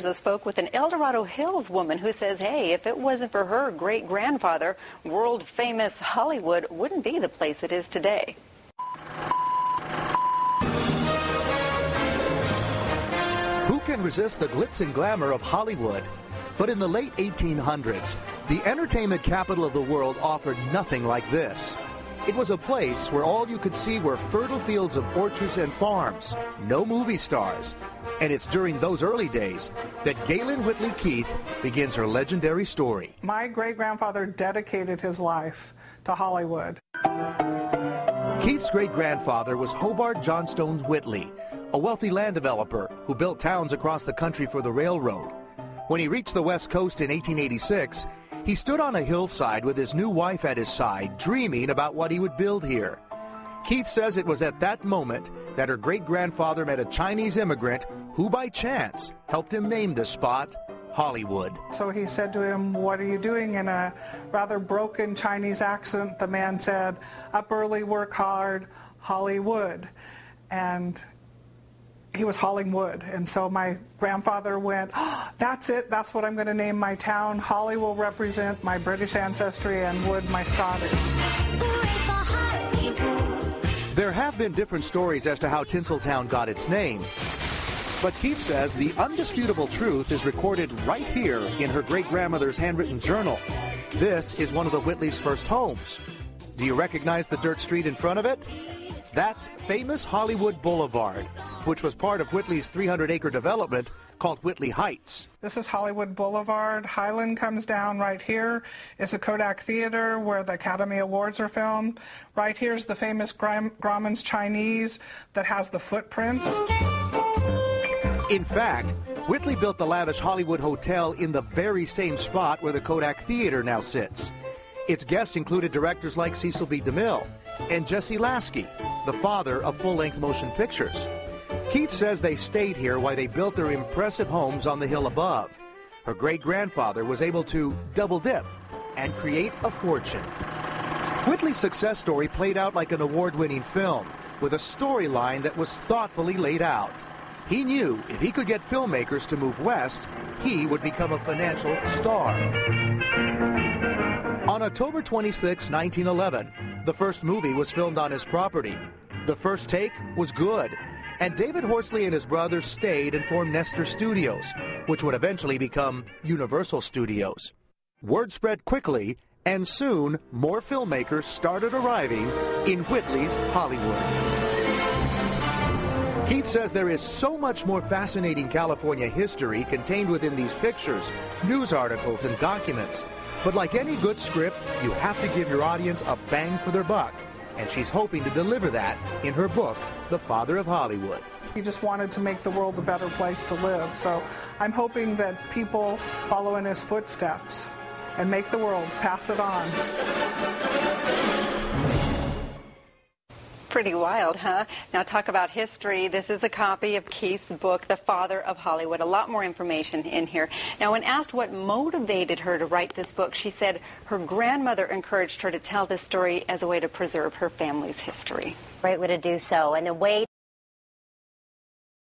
I spoke with an El Dorado Hills woman who says, hey, if it wasn't for her great-grandfather, world-famous Hollywood wouldn't be the place it is today. Who can resist the glitz and glamour of Hollywood? But in the late 1800s, the entertainment capital of the world offered nothing like this. It was a place where all you could see were fertile fields of orchards and farms, no movie stars. And it's during those early days that Gaelyn Whitley Keith begins her legendary story. My great-grandfather dedicated his life to Hollywood. Keith's great-grandfather was Hobart Johnstone Whitley, a wealthy land developer who built towns across the country for the railroad. When he reached the West Coast in 1886, he stood on a hillside with his new wife at his side, dreaming about what he would build here. Keith says it was at that moment that her great-grandfather met a Chinese immigrant who, by chance, helped him name the spot Hollywood. So he said to him, "What are you doing?" In a rather broken Chinese accent, the man said, "Up early, work hard, Hollywood." And he was hauling wood, and so my grandfather went, "Oh, that's it, that's what I'm going to name my town. Holly will represent my British ancestry and Wood my Scottish." There have been different stories as to how Tinseltown got its name, but Keith says the undisputable truth is recorded right here in her great-grandmother's handwritten journal. This is one of the Whitleys' first homes. Do you recognize the dirt street in front of it? That's famous Hollywood Boulevard, which was part of Whitley's 300-acre development called Whitley Heights. This is Hollywood Boulevard. Highland comes down right here. It's the Kodak Theater where the Academy Awards are filmed. Right here is the famous Grauman's Chinese that has the footprints. In fact, Whitley built the lavish Hollywood Hotel in the very same spot where the Kodak Theater now sits. Its guests included directors like Cecil B. DeMille and Jesse Lasky, the father of full-length motion pictures. Keith says they stayed here while they built their impressive homes on the hill above. Her great-grandfather was able to double-dip and create a fortune. Whitley's success story played out like an award-winning film, with a storyline that was thoughtfully laid out. He knew if he could get filmmakers to move west, he would become a financial star. On October 26, 1911, the first movie was filmed on his property. The first take was good, and David Horsley and his brothers stayed and formed Nestor Studios, which would eventually become Universal Studios. Word spread quickly, and soon more filmmakers started arriving in Whitley's Hollywood. Keith says there is so much more fascinating California history contained within these pictures, news articles, and documents. But like any good script, you have to give your audience a bang for their buck. And she's hoping to deliver that in her book, The Father of Hollywood. He just wanted to make the world a better place to live. So I'm hoping that people follow in his footsteps and make the world, pass it on. Pretty wild, huh? Now talk about history. This is a copy of Keith's book, The Father of Hollywood. A lot more information in here. Now, when asked what motivated her to write this book, she said her grandmother encouraged her to tell this story as a way to preserve her family's history. Great way to do so, and a way